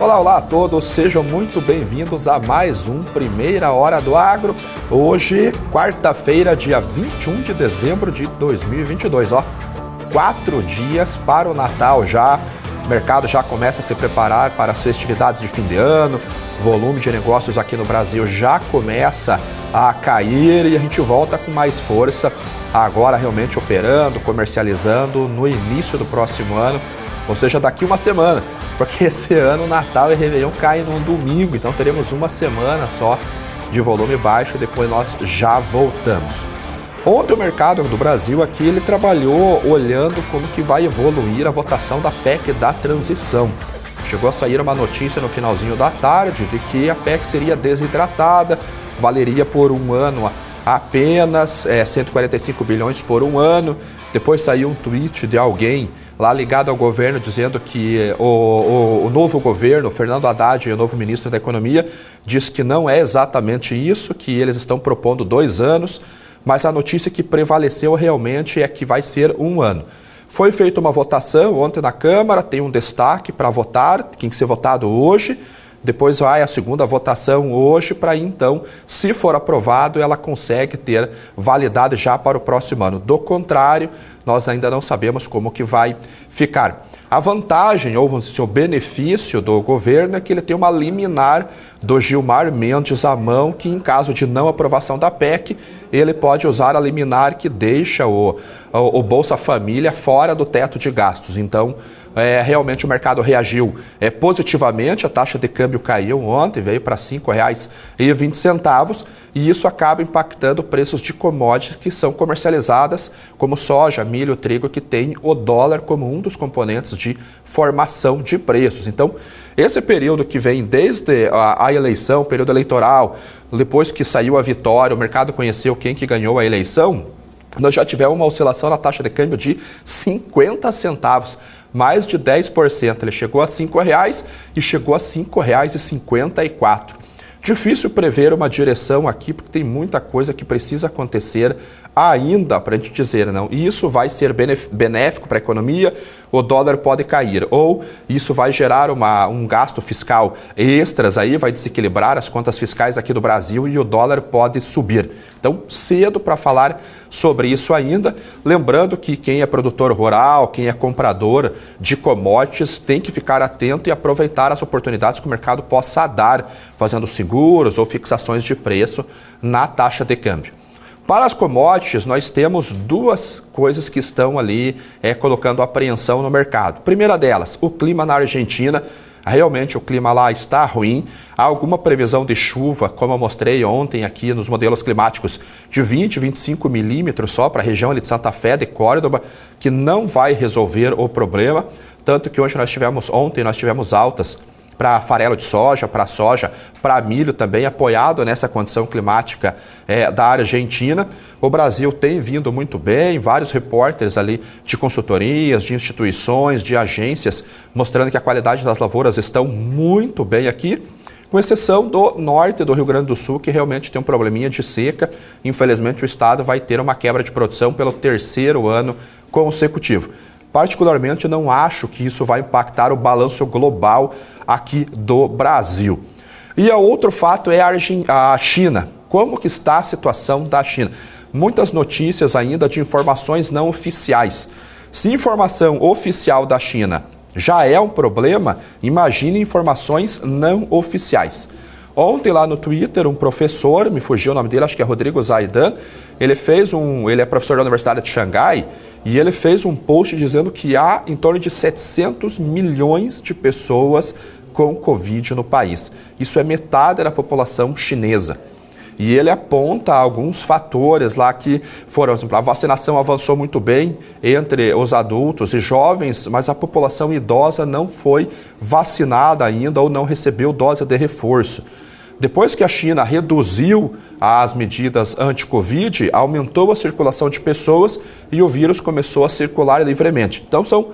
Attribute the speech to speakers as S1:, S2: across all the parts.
S1: Olá, olá a todos, sejam muito bem-vindos a mais um Primeira Hora do Agro. Hoje, quarta-feira, dia 21 de dezembro de 2022, 4 dias para o Natal já. O mercado já começa a se preparar para as festividades de fim de ano, o volume de negócios aqui no Brasil já começa a cair e a gente volta com mais força agora realmente operando, comercializando no início do próximo ano, ou seja, daqui uma semana, porque esse ano Natal e Réveillon caem num domingo, então teremos uma semana só de volume baixo, depois nós já voltamos. Ontem o mercado do Brasil aqui, ele trabalhou olhando como que vai evoluir a votação da PEC da transição. Chegou a sair uma notícia no finalzinho da tarde de que a PEC seria desidratada, valeria por um ano apenas 145 bilhões por um ano. Depois saiu um tweet de alguém lá ligado ao governo dizendo que o novo governo, Fernando Haddad, o novo ministro da Economia, diz que não é exatamente isso, que eles estão propondo 2 anos, mas a notícia que prevaleceu realmente é que vai ser um ano. Foi feita uma votação ontem na Câmara, tem um destaque para votar, tem que ser votado hoje. Depois vai a segunda votação hoje para então, se for aprovado, ela consegue ter validade já para o próximo ano. Do contrário, nós ainda não sabemos como que vai ficar. A vantagem ou o benefício do governo é que ele tem uma liminar do Gilmar Mendes à mão, que em caso de não aprovação da PEC, ele pode usar a liminar que deixa o Bolsa Família fora do teto de gastos. Então, realmente o mercado reagiu positivamente, a taxa de câmbio caiu ontem, veio para R$ 5,20 e isso acaba impactando preços de commodities que são comercializadas como soja, milho, trigo, que tem o dólar como um dos componentes de formação de preços. Então, esse período que vem desde a eleição, período eleitoral, depois que saiu a vitória, o mercado conheceu quem que ganhou a eleição, nós já tivemos uma oscilação na taxa de câmbio de 50 centavos, mais de 10%. Ele chegou a R$ 5,00 e chegou a R$ 5,54. Difícil prever uma direção aqui, porque tem muita coisa que precisa acontecer ainda para a gente dizer, não, isso vai ser benéfico para a economia, o dólar pode cair, ou isso vai gerar um gasto fiscal extras aí, vai desequilibrar as contas fiscais aqui do Brasil e o dólar pode subir. Então, cedo para falar sobre isso ainda, lembrando que quem é produtor rural, quem é comprador de commodities, tem que ficar atento e aproveitar as oportunidades que o mercado possa dar, fazendo seguros ou fixações de preço na taxa de câmbio. Para as commodities, nós temos 2 coisas que estão ali colocando apreensão no mercado. Primeira delas, o clima na Argentina. Realmente o clima lá está ruim. Há alguma previsão de chuva, como eu mostrei ontem aqui nos modelos climáticos, de 20, 25 milímetros só para a região ali de Santa Fé, de Córdoba, que não vai resolver o problema. Tanto que ontem nós tivemos altas para farelo de soja, para milho também, apoiado nessa condição climática da Argentina. O Brasil tem vindo muito bem, vários repórteres ali de consultorias, de instituições, de agências, mostrando que a qualidade das lavouras estão muito bem aqui, com exceção do norte do Rio Grande do Sul, que realmente tem um probleminha de seca. Infelizmente, o estado vai ter uma quebra de produção pelo 3º ano consecutivo. Particularmente, não acho que isso vai impactar o balanço global aqui do Brasil. E o outro fato é a China. Como que está a situação da China? Muitas notícias ainda de informações não oficiais. Se informação oficial da China já é um problema, imagine informações não oficiais. Ontem lá no Twitter, um professor, me fugiu o nome dele, acho que é Rodrigo Zaidan, ele é professor da Universidade de Xangai, e ele fez um post dizendo que há em torno de 700 milhões de pessoas com Covid no país. Isso é metade da população chinesa. E ele aponta alguns fatores lá que foram, por exemplo, a vacinação avançou muito bem entre os adultos e jovens, mas a população idosa não foi vacinada ainda ou não recebeu dose de reforço. Depois que a China reduziu as medidas anti-Covid, aumentou a circulação de pessoas e o vírus começou a circular livremente. Então são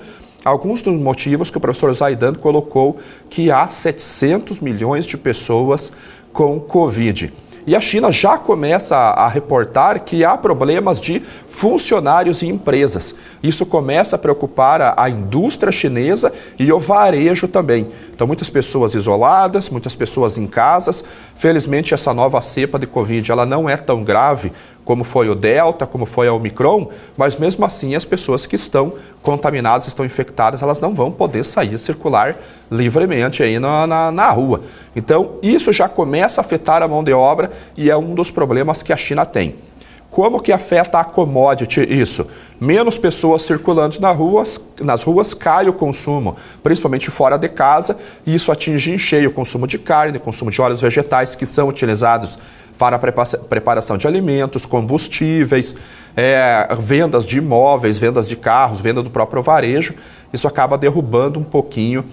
S1: alguns dos motivos que o professor Zaidan colocou que há 700 milhões de pessoas com Covid. E a China já começa a reportar que há problemas de funcionários e empresas. Isso começa a preocupar a indústria chinesa e o varejo também. Então, muitas pessoas isoladas, muitas pessoas em casas. Felizmente, essa nova cepa de Covid ela não é tão grave como foi o Delta, como foi a Omicron, mas mesmo assim as pessoas que estão contaminadas, estão infectadas, elas não vão poder sair, circular livremente aí na rua. Então, isso já começa a afetar a mão de obra e é um dos problemas que a China tem. Como que afeta a commodity isso? Menos pessoas circulando nas ruas, cai o consumo, principalmente fora de casa, e isso atinge em cheio o consumo de carne, consumo de óleos vegetais que são utilizados para a preparação de alimentos, combustíveis, vendas de imóveis, vendas de carros, venda do próprio varejo. Isso acaba derrubando um pouquinho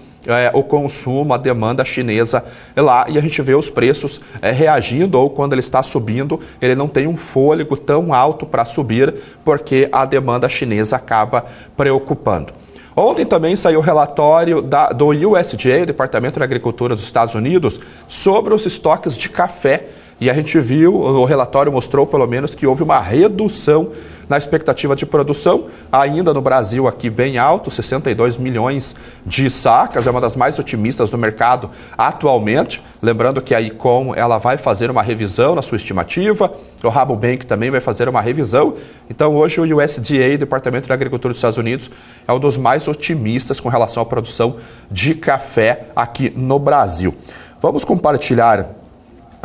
S1: o consumo, a demanda chinesa lá, e a gente vê os preços reagindo, ou quando ele está subindo, ele não tem um fôlego tão alto para subir, porque a demanda chinesa acaba preocupando. Ontem também saiu o relatório do USDA, Departamento de Agricultura dos Estados Unidos, sobre os estoques de café. E a gente viu, o relatório mostrou pelo menos que houve uma redução na expectativa de produção, ainda no Brasil aqui bem alto, 62 milhões de sacas, é uma das mais otimistas do mercado atualmente. Lembrando que a Econ ela vai fazer uma revisão na sua estimativa, o Rabobank também vai fazer uma revisão. Então hoje o USDA, Departamento de Agricultura dos Estados Unidos, é um dos mais otimistas com relação à produção de café aqui no Brasil. Vamos compartilhar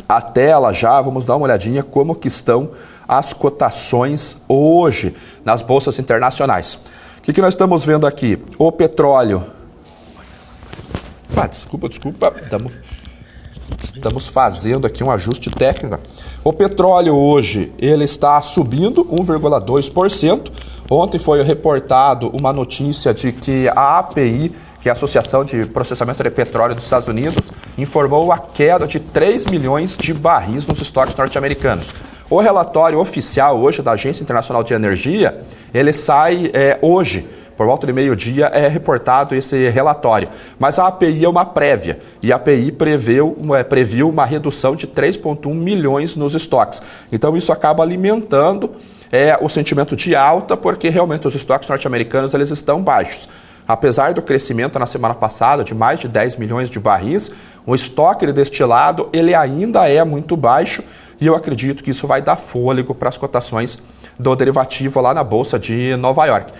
S1: a tela já, vamos dar uma olhadinha como que estão as cotações hoje nas bolsas internacionais. O que nós estamos vendo aqui? O petróleo. Desculpa. Estamos fazendo aqui um ajuste técnico. O petróleo hoje ele está subindo 1,2%. Ontem foi reportado uma notícia de que a API, que é a Associação de Processamento de Petróleo dos Estados Unidos, informou a queda de 3 milhões de barris nos estoques norte-americanos. O relatório oficial hoje da Agência Internacional de Energia, ele sai hoje, por volta de meio-dia é reportado esse relatório. Mas a API é uma prévia e a API previu uma redução de 3,1 milhões nos estoques. Então isso acaba alimentando o sentimento de alta, porque realmente os estoques norte-americanos eles estão baixos. Apesar do crescimento na semana passada de mais de 10 milhões de barris, o estoque de destilado ele ainda é muito baixo e eu acredito que isso vai dar fôlego para as cotações do derivativo lá na Bolsa de Nova York.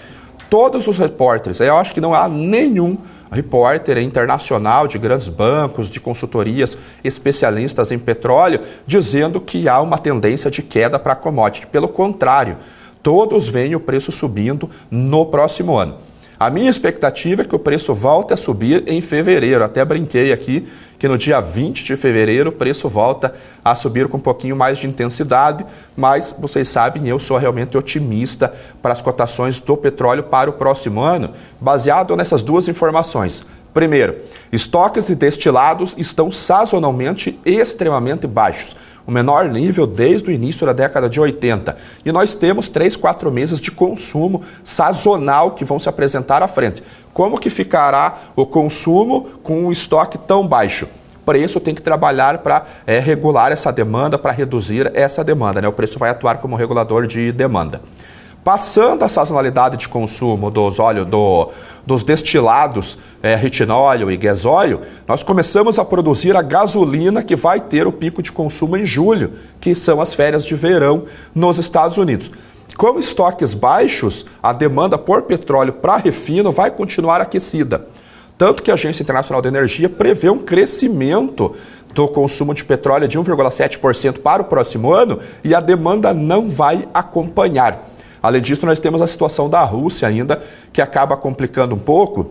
S1: Todos os repórteres, eu acho que não há nenhum repórter internacional de grandes bancos, de consultorias especialistas em petróleo, dizendo que há uma tendência de queda para a commodity. Pelo contrário, todos veem o preço subindo no próximo ano. A minha expectativa é que o preço volte a subir em fevereiro. Até brinquei aqui que no dia 20 de fevereiro o preço volta a subir com um pouquinho mais de intensidade, mas vocês sabem, eu sou realmente otimista para as cotações do petróleo para o próximo ano, baseado nessas duas informações. Primeiro, estoques de destilados estão sazonalmente extremamente baixos, o menor nível desde o início da década de 80. E nós temos 3-4 meses de consumo sazonal que vão se apresentar à frente. Como que ficará o consumo com um estoque tão baixo? O preço tem que trabalhar para regular essa demanda, para reduzir essa demanda, né? O preço vai atuar como regulador de demanda. Passando a sazonalidade de consumo dos destilados, retinóleo e gasóleo, nós começamos a produzir a gasolina que vai ter o pico de consumo em julho, que são as férias de verão nos Estados Unidos. Com estoques baixos, a demanda por petróleo para refino vai continuar aquecida. Tanto que a Agência Internacional de Energia prevê um crescimento do consumo de petróleo de 1,7% para o próximo ano e a demanda não vai acompanhar. Além disso, nós temos a situação da Rússia ainda, que acaba complicando um pouco.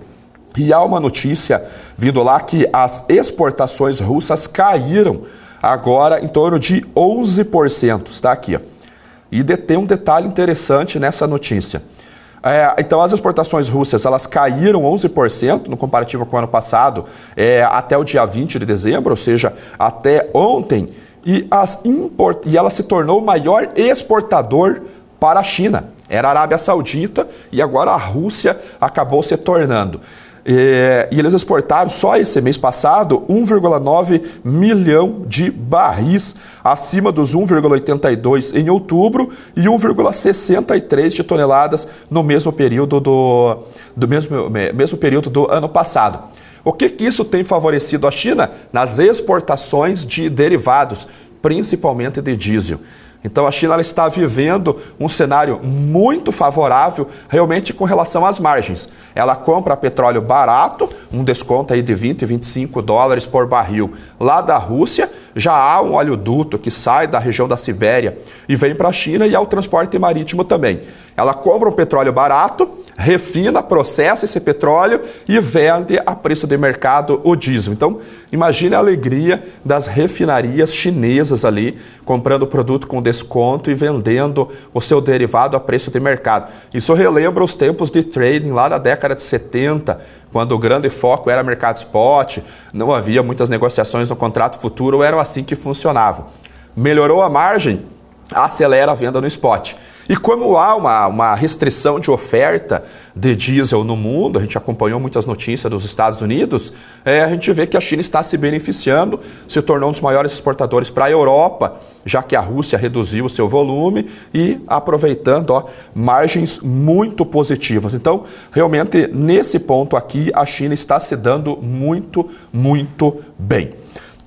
S1: E há uma notícia vindo lá que as exportações russas caíram agora em torno de 11%. Está aqui, ó. E tem um detalhe interessante nessa notícia. Então, as exportações russas elas caíram 11% no comparativo com o ano passado, até o dia 20 de dezembro, ou seja, até ontem. E ela se tornou o maior exportador para a China. Era a Arábia Saudita e agora a Rússia acabou se tornando. E eles exportaram só esse mês passado 1,9 milhão de barris, acima dos 1,82 em outubro e 1,63 de toneladas no mesmo período mesmo período do ano passado. O que isso tem favorecido a China? Nas exportações de derivados, principalmente de diesel. Então a China ela está vivendo um cenário muito favorável realmente com relação às margens. Ela compra petróleo barato, um desconto aí de 20, 25 dólares por barril lá da Rússia. Já há um oleoduto que sai da região da Sibéria e vem para a China e há o transporte marítimo também. Ela compra um petróleo barato, refina, processa esse petróleo e vende a preço de mercado o diesel. Então, imagine a alegria das refinarias chinesas ali, comprando produto com desconto e vendendo o seu derivado a preço de mercado. Isso relembra os tempos de trading lá da década de 70, quando o grande foco era mercado spot, não havia muitas negociações no contrato futuro, era assim que funcionava. Melhorou a margem, acelera a venda no spot. E como há uma restrição de oferta de diesel no mundo, a gente acompanhou muitas notícias dos Estados Unidos, a gente vê que a China está se beneficiando, se tornou um dos maiores exportadores para a Europa, já que a Rússia reduziu o seu volume e aproveitando margens muito positivas. Então, realmente, nesse ponto aqui, a China está se dando muito, muito bem.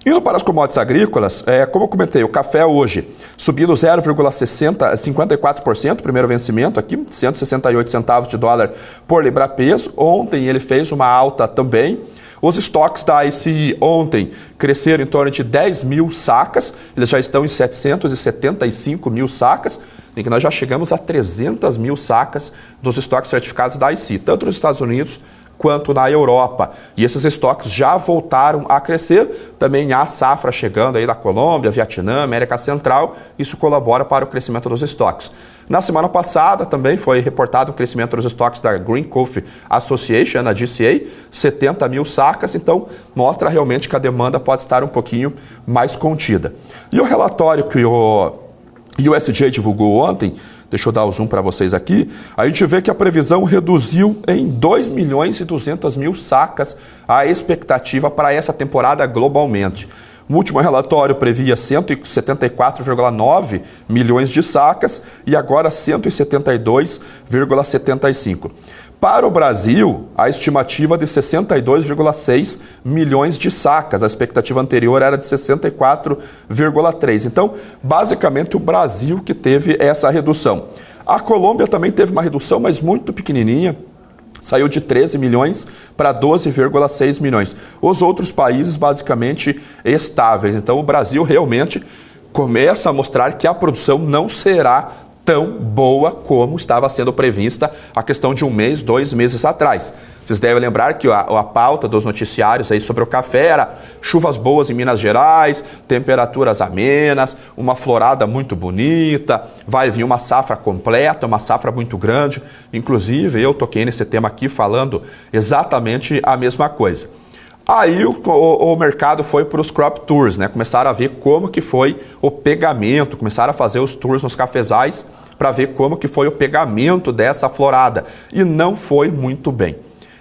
S1: Indo para as commodities agrícolas, como eu comentei, o café hoje subindo 0,54%, primeiro vencimento aqui, 168 centavos de dólar por libra-peso. Ontem ele fez uma alta também. Os estoques da ICI ontem cresceram em torno de 10 mil sacas, eles já estão em 775 mil sacas, em que nós já chegamos a 300 mil sacas dos estoques certificados da ICI, tanto nos Estados Unidos quanto na Europa. E esses estoques já voltaram a crescer. Também há safra chegando aí da Colômbia, Vietnã, América Central. Isso colabora para o crescimento dos estoques. Na semana passada também foi reportado o crescimento dos estoques da Green Coffee Association, a GCA, 70 mil sacas. Então mostra realmente que a demanda pode estar um pouquinho mais contida. E o relatório que o USDA divulgou ontem, deixa eu dar o zoom para vocês aqui, a gente vê que a previsão reduziu em 2 milhões e 200 mil sacas a expectativa para essa temporada globalmente. O último relatório previa 174,9 milhões de sacas e agora 172,75. Para o Brasil, a estimativa de 62,6 milhões de sacas. A expectativa anterior era de 64,3. Então, basicamente, o Brasil que teve essa redução. A Colômbia também teve uma redução, mas muito pequenininha. Saiu de 13 milhões para 12,6 milhões. Os outros países, basicamente, estáveis. Então, o Brasil realmente começa a mostrar que a produção não será tão boa como estava sendo prevista a questão de um mês, 2 meses atrás. Vocês devem lembrar que a pauta dos noticiários aí sobre o café era chuvas boas em Minas Gerais, temperaturas amenas, uma florada muito bonita, vai vir uma safra completa, uma safra muito grande. Inclusive, eu toquei nesse tema aqui falando exatamente a mesma coisa. Aí o mercado foi para os crop tours, né? Começaram a ver como que foi o pegamento, começaram a fazer os tours nos cafezais para ver como que foi o pegamento dessa florada. E não foi muito bem.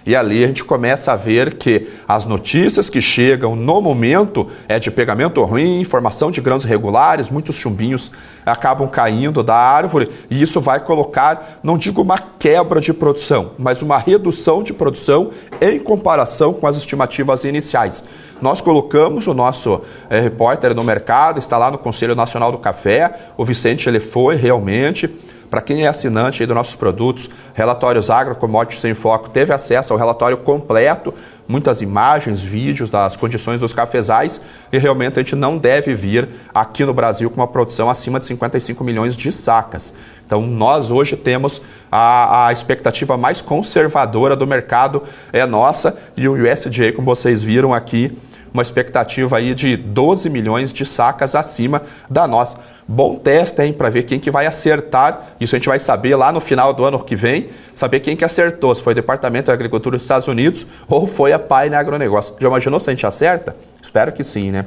S1: E ali a gente começa a ver que as notícias que chegam no momento é de pegamento ruim, formação de grãos irregulares, muitos chumbinhos acabam caindo da árvore e isso vai colocar, não digo uma quebra de produção, mas uma redução de produção em comparação com as estimativas iniciais. Nós colocamos o nosso repórter no mercado, está lá no Conselho Nacional do Café, o Vicente ele foi realmente... Para quem é assinante aí dos nossos produtos, Relatórios Agro Commodities Sem Foco, teve acesso ao relatório completo, muitas imagens, vídeos das condições dos cafezais e realmente a gente não deve vir aqui no Brasil com uma produção acima de 55 milhões de sacas. Então nós hoje temos a expectativa mais conservadora do mercado é nossa e o USDA, como vocês viram aqui, uma expectativa aí de 12 milhões de sacas acima da nossa. Bom teste, hein, para ver quem que vai acertar. Isso a gente vai saber lá no final do ano que vem, saber quem que acertou, se foi o Departamento de Agricultura dos Estados Unidos ou foi a Pioneer Agronegócio. Já imaginou se a gente acerta? Espero que sim, né?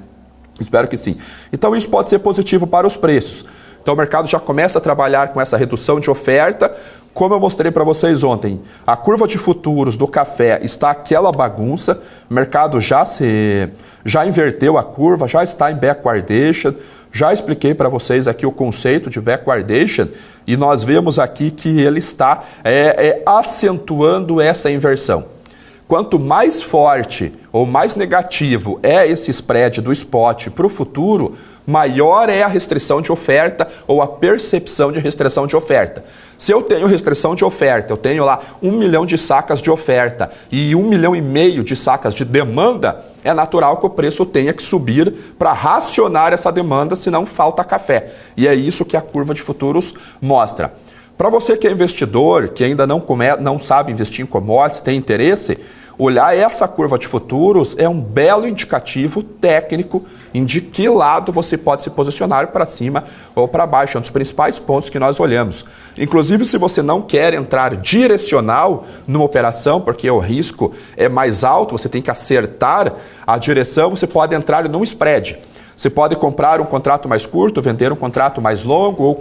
S1: Espero que sim. Então isso pode ser positivo para os preços. Então o mercado já começa a trabalhar com essa redução de oferta. Como eu mostrei para vocês ontem, a curva de futuros do café está aquela bagunça, o mercado já inverteu a curva, já está em backwardation, já expliquei para vocês aqui o conceito de backwardation e nós vemos aqui que ele está acentuando essa inversão. Quanto mais forte ou mais negativo é esse spread do spot para o futuro, maior é a restrição de oferta ou a percepção de restrição de oferta. Se eu tenho restrição de oferta, eu tenho lá 1 milhão de sacas de oferta e 1,5 milhão de sacas de demanda, é natural que o preço tenha que subir para racionar essa demanda, senão falta café. E é isso que a curva de futuros mostra. Para você que é investidor, que ainda não sabe investir em commodities, tem interesse, olhar essa curva de futuros é um belo indicativo técnico de que lado você pode se posicionar para cima ou para baixo. É um dos principais pontos que nós olhamos. Inclusive, se você não quer entrar direcional numa operação, porque o risco é mais alto, você tem que acertar a direção, você pode entrar num spread. Você pode comprar um contrato mais curto, vender um contrato mais longo, ou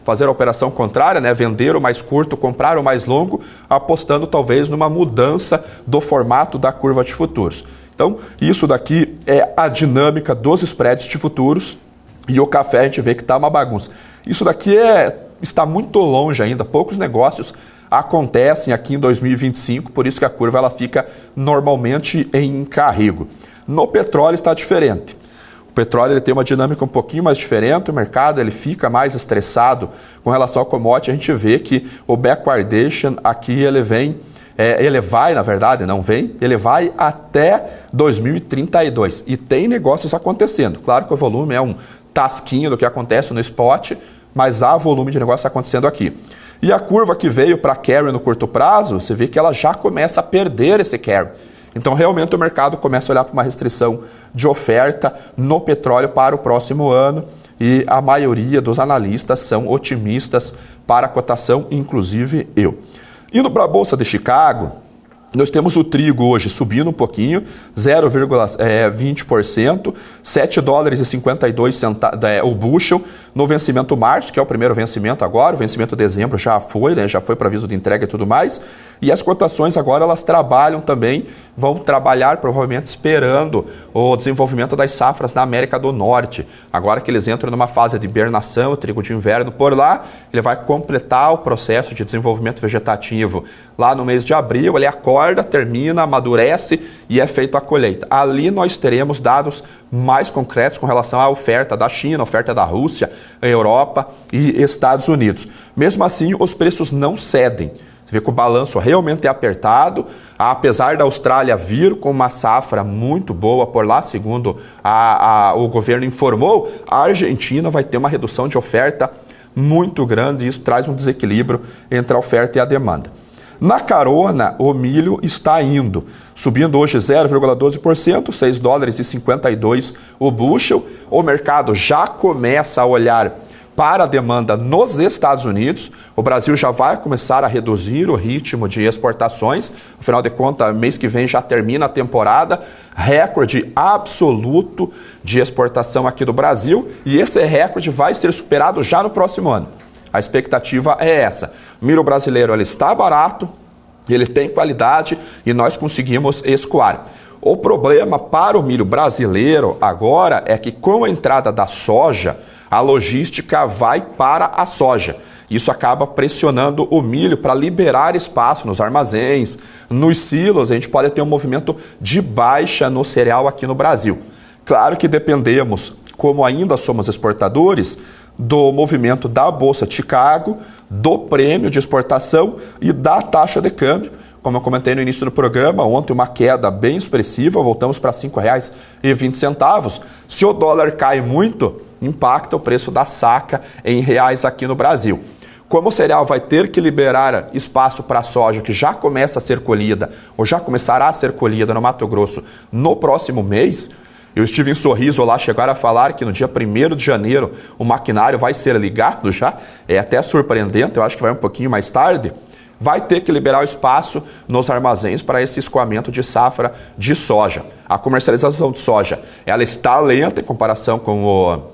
S1: fazer a operação contrária, né? Vender o mais curto, comprar o mais longo, apostando talvez numa mudança do formato da curva de futuros. Então, isso daqui é a dinâmica dos spreads de futuros e o café a gente vê que está uma bagunça. Isso daqui está muito longe ainda, poucos negócios acontecem aqui em 2025, por isso que a curva ela fica normalmente em carrego. No petróleo está diferente. O petróleo ele tem uma dinâmica um pouquinho mais diferente, o mercado ele fica mais estressado com relação ao commodity. A gente vê que o backwardation aqui ele vai, na verdade, não vem, ele vai até 2032 e tem negócios acontecendo. Claro que o volume é um tasquinho do que acontece no spot, mas há volume de negócio acontecendo aqui. E a curva que veio para carry no curto prazo, você vê que ela já começa a perder esse carry. Então, realmente, o mercado começa a olhar para uma restrição de oferta no petróleo para o próximo ano e a maioria dos analistas são otimistas para a cotação, inclusive eu. Indo para a Bolsa de Chicago, nós temos o trigo hoje subindo um pouquinho, 0,20%, $7,52 o bushel no vencimento março, que é o primeiro vencimento agora, o vencimento de dezembro já foi, né, já foi para aviso de entrega e tudo mais, e as cotações agora elas trabalham também, vão trabalhar provavelmente esperando o desenvolvimento das safras na América do Norte. Agora que eles entram numa fase de hibernação, o trigo de inverno por lá, ele vai completar o processo de desenvolvimento vegetativo lá no mês de abril, ele acorda, termina, amadurece e é feita a colheita. Ali nós teremos dados mais concretos com relação à oferta da China, oferta da Rússia, Europa e Estados Unidos. Mesmo assim, os preços não cedem. Você vê que o balanço realmente é apertado, apesar da Austrália vir com uma safra muito boa por lá, segundo o governo informou, a Argentina vai ter uma redução de oferta muito grande e isso traz um desequilíbrio entre a oferta e a demanda. Na carona, o milho está indo, subindo hoje 0,12%, $6,52 o bushel. O mercado já começa a olhar para a demanda nos Estados Unidos. O Brasil já vai começar a reduzir o ritmo de exportações. Afinal de contas, mês que vem já termina a temporada. Recorde absoluto de exportação aqui do Brasil. E esse recorde vai ser superado já no próximo ano. A expectativa é essa. O milho brasileiro ele está barato, ele tem qualidade e nós conseguimos escoar. O problema para o milho brasileiro agora é que com a entrada da soja, a logística vai para a soja. Isso acaba pressionando o milho para liberar espaço nos armazéns, nos silos. A gente pode ter um movimento de baixa no cereal aqui no Brasil. Claro que dependemos, como ainda somos exportadores, do movimento da Bolsa de Chicago, do prêmio de exportação e da taxa de câmbio. Como eu comentei no início do programa, ontem uma queda bem expressiva, voltamos para R$ 5,20. Se o dólar cai muito, impacta o preço da saca em reais aqui no Brasil. Como o cereal vai ter que liberar espaço para a soja, que já começa a ser colhida, ou já começará a ser colhida no Mato Grosso no próximo mês, eu estive em Sorriso lá, chegaram a falar que no dia 1º de janeiro o maquinário vai ser ligado já, é até surpreendente, eu acho que vai um pouquinho mais tarde, vai ter que liberar o espaço nos armazéns para esse escoamento de safra de soja. A comercialização de soja, ela está lenta em comparação com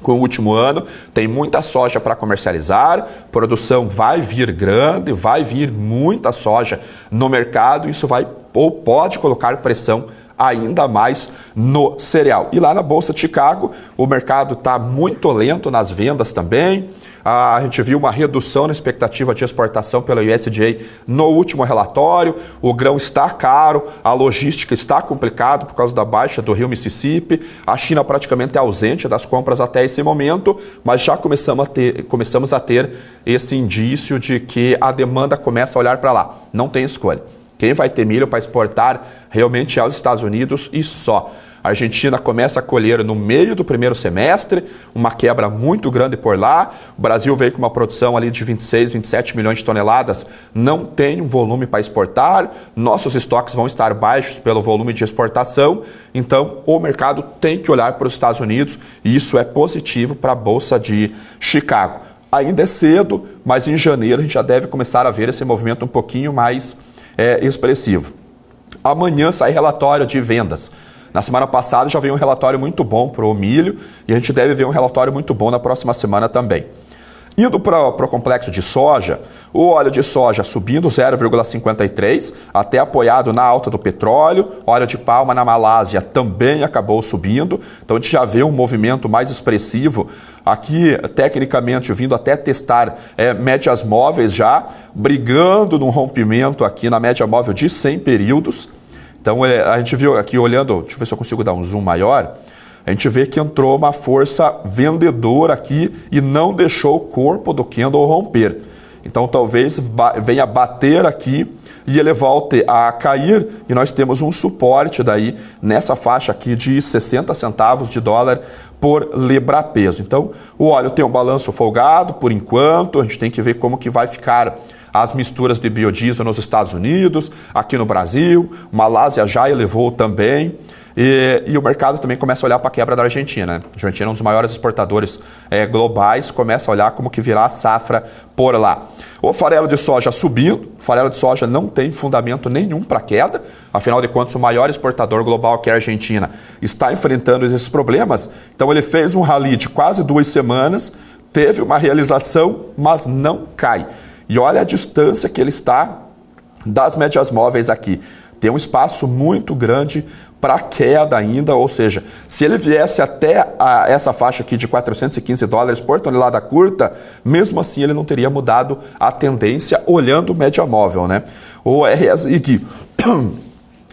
S1: com o último ano, tem muita soja para comercializar, produção vai vir grande, vai vir muita soja no mercado, isso vai ou pode colocar pressão ainda mais no cereal. E lá na Bolsa de Chicago, o mercado está muito lento nas vendas também. A gente viu uma redução na expectativa de exportação pela USDA no último relatório. O grão está caro, a logística está complicada por causa da baixa do rio Mississippi. A China praticamente é ausente das compras até esse momento, mas já começamos a ter esse indício de que a demanda começa a olhar para lá. Não tem escolha. Quem vai ter milho para exportar realmente é os Estados Unidos e só. A Argentina começa a colher no meio do primeiro semestre, uma quebra muito grande por lá. O Brasil veio com uma produção ali de 26, 27 milhões de toneladas, não tem um volume para exportar. Nossos estoques vão estar baixos pelo volume de exportação. Então, o mercado tem que olhar para os Estados Unidos e isso é positivo para a Bolsa de Chicago. Ainda é cedo, mas em janeiro a gente já deve começar a ver esse movimento um pouquinho mais expressivo. Amanhã sai relatório de vendas. Na semana passada já veio um relatório muito bom para o milho e a gente deve ver um relatório muito bom na próxima semana também. Indo para o complexo de soja, o óleo de soja subindo 0,53, até apoiado na alta do petróleo. Óleo de palma na Malásia também acabou subindo, então a gente já vê um movimento mais expressivo aqui, tecnicamente, vindo até testar médias móveis já, brigando num rompimento aqui na média móvel de 100 períodos. Então a gente viu aqui olhando, deixa eu ver se eu consigo dar um zoom maior, a gente vê que entrou uma força vendedora aqui e não deixou o corpo do candle romper. Então talvez venha bater aqui e ele volte a cair e nós temos um suporte daí nessa faixa aqui de 60 centavos de dólar por libra peso. Então o óleo tem um balanço folgado por enquanto, a gente tem que ver como que vai ficar as misturas de biodiesel nos Estados Unidos, aqui no Brasil, Malásia já elevou também. E o mercado também começa a olhar para a quebra da Argentina. A Argentina é um dos maiores exportadores globais, começa a olhar como que virá a safra por lá. O farelo de soja subindo, o farelo de soja não tem fundamento nenhum para queda, afinal de contas o maior exportador global que é a Argentina está enfrentando esses problemas, então ele fez um rally de quase 2 semanas, teve uma realização, mas não cai. E olha a distância que ele está das médias móveis aqui. Tem um espaço muito grande para queda ainda, ou seja, se ele viesse até essa faixa aqui de 415 dólares por tonelada curta, mesmo assim ele não teria mudado a tendência olhando média móvel, né? O RSI aqui,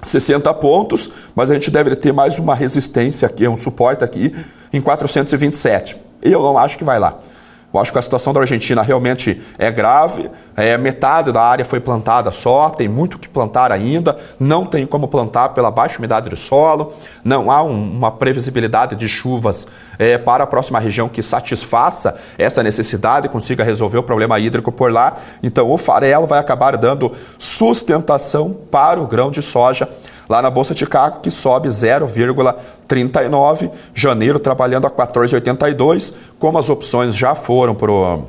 S1: 60 pontos, mas a gente deve ter mais uma resistência aqui, um suporte aqui em 427. Eu não acho que vai lá. Eu acho que a situação da Argentina realmente é grave, metade da área foi plantada só, tem muito que plantar ainda, não tem como plantar pela baixa umidade do solo, não há uma previsibilidade de chuvas para a próxima região que satisfaça essa necessidade e consiga resolver o problema hídrico por lá. Então o farelo vai acabar dando sustentação para o grão de soja lá na Bolsa de Chicago, que sobe 0,39, janeiro trabalhando a 14,82, como as opções já foram para o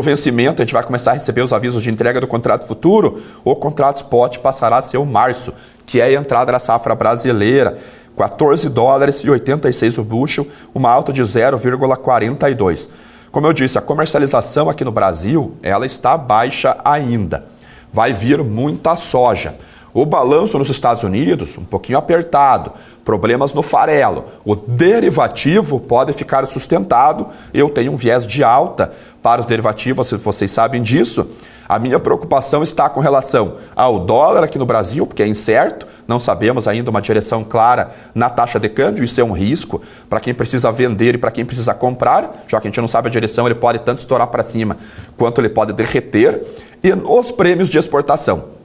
S1: vencimento, a gente vai começar a receber os avisos de entrega do contrato futuro, o contrato spot passará a ser o março, que é a entrada na safra brasileira, 14 dólares e 86 o bushel, uma alta de 0,42. Como eu disse, a comercialização aqui no Brasil, ela está baixa ainda, vai vir muita soja. O balanço nos Estados Unidos, um pouquinho apertado, problemas no farelo. O derivativo pode ficar sustentado. Eu tenho um viés de alta para os derivativos, vocês sabem disso. A minha preocupação está com relação ao dólar aqui no Brasil, porque é incerto, não sabemos ainda uma direção clara na taxa de câmbio, isso é um risco para quem precisa vender e para quem precisa comprar, já que a gente não sabe a direção, ele pode tanto estourar para cima quanto ele pode derreter. E os prêmios de exportação.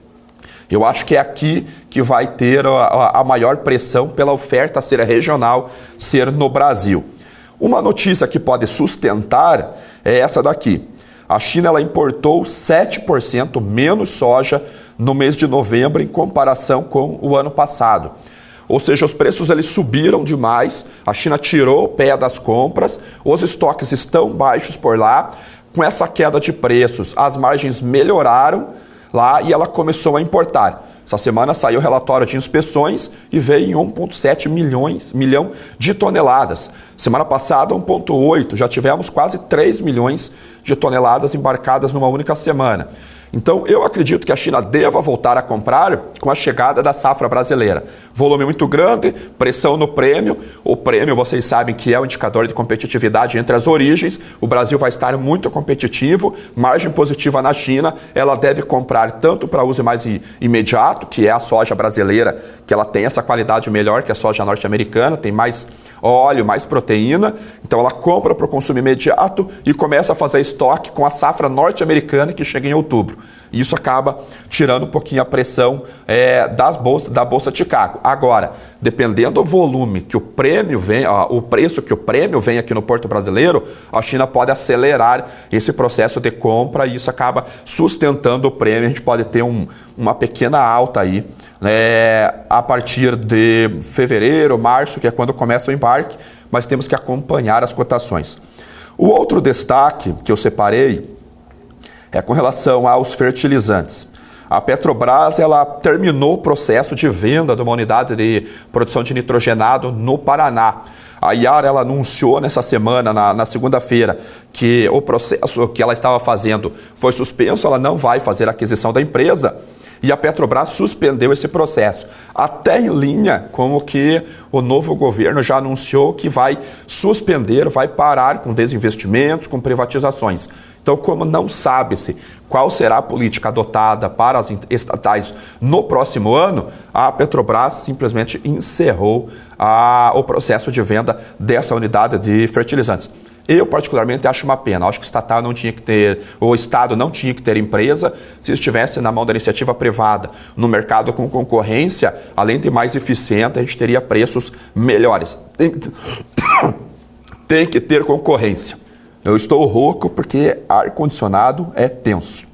S1: Eu acho que é aqui que vai ter a maior pressão pela oferta ser regional, ser no Brasil. Uma notícia que pode sustentar é essa daqui. A China ela importou 7% menos soja no mês de novembro em comparação com o ano passado. Ou seja, os preços eles subiram demais, a China tirou o pé das compras, os estoques estão baixos por lá. Com essa queda de preços, as margens melhoraram lá e ela começou a importar. Essa semana saiu o relatório de inspeções e veio em 1,7 milhão de toneladas. Semana passada, 1,8. Já tivemos quase 3 milhões de toneladas embarcadas numa única semana. Então, eu acredito que a China deva voltar a comprar com a chegada da safra brasileira. Volume muito grande, pressão no prêmio. O prêmio, vocês sabem que é o indicador de competitividade entre as origens. O Brasil vai estar muito competitivo, margem positiva na China. Ela deve comprar tanto para uso mais imediato, que é a soja brasileira, que ela tem essa qualidade melhor que a soja norte-americana, tem mais óleo, mais proteína. Então, ela compra para o consumo imediato e começa a fazer estoque com a safra norte-americana que chega em outubro. E isso acaba tirando um pouquinho a pressão da Bolsa de Chicago. Agora, dependendo do volume que o prêmio vem, o preço que o prêmio vem aqui no Porto Brasileiro, a China pode acelerar esse processo de compra e isso acaba sustentando o prêmio. A gente pode ter uma pequena alta aí, a partir de fevereiro, março, que é quando começa o embarque, mas temos que acompanhar as cotações. O outro destaque que eu separei é com relação aos fertilizantes. A Petrobras ela terminou o processo de venda de uma unidade de produção de nitrogenado no Paraná. A Yara ela anunciou nessa semana, na segunda-feira, que o processo que ela estava fazendo foi suspenso, ela não vai fazer a aquisição da empresa. E a Petrobras suspendeu esse processo, até em linha com o que o novo governo já anunciou que vai suspender, vai parar com desinvestimentos, com privatizações. Então, como não sabe-se qual será a política adotada para as estatais no próximo ano, a Petrobras simplesmente encerrou o processo de venda dessa unidade de fertilizantes. Eu, particularmente, acho uma pena. Acho que o estatal não tinha que ter, o Estado não tinha que ter empresa. Se estivesse na mão da iniciativa privada, no mercado com concorrência, além de mais eficiente, a gente teria preços melhores. Tem que ter concorrência. Eu estou rouco porque ar-condicionado é tenso.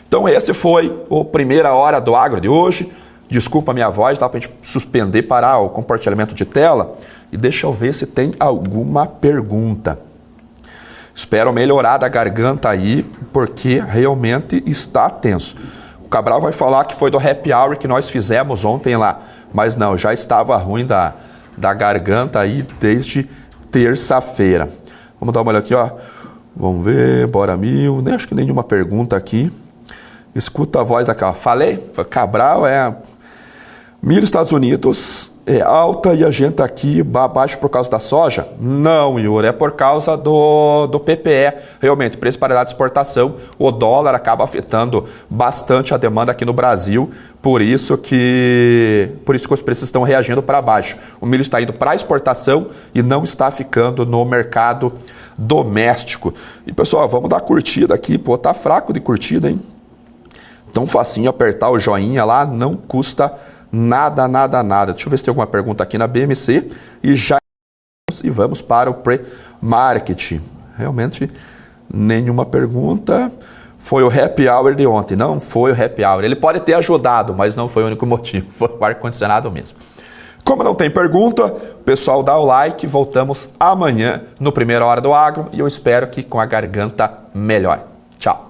S1: Então, esse foi o Primeira Hora do Agro de hoje. Desculpa a minha voz, dá para a gente suspender, parar o compartilhamento de tela. E deixa eu ver se tem alguma pergunta. Espero melhorar da garganta aí, porque realmente está tenso. O Cabral vai falar que foi do happy hour que nós fizemos ontem lá. Mas não, já estava ruim da garganta aí desde terça-feira. Vamos dar uma olhada aqui, ó. Vamos ver, bora mil. Nem acho que nenhuma pergunta aqui. Escuta a voz daquela. Falei? Cabral milho Estados Unidos é alta e a gente aqui abaixo por causa da soja? Não, Yuri, é por causa do PPE. Realmente, preço paridade de exportação, o dólar acaba afetando bastante a demanda aqui no Brasil, por isso que os preços estão reagindo para baixo. O milho está indo para exportação e não está ficando no mercado doméstico. E pessoal, vamos dar curtida aqui, pô, tá fraco de curtida, hein? Tão facinho apertar o joinha lá, não custa nada. Deixa eu ver se tem alguma pergunta aqui na BMC e vamos para o pre-market. Realmente nenhuma pergunta. Foi o happy hour de ontem, não foi o happy hour. Ele pode ter ajudado, mas não foi o único motivo, foi o ar-condicionado mesmo. Como não tem pergunta, o pessoal dá o like, voltamos amanhã no Primeira Hora do Agro e eu espero que com a garganta melhor. Tchau.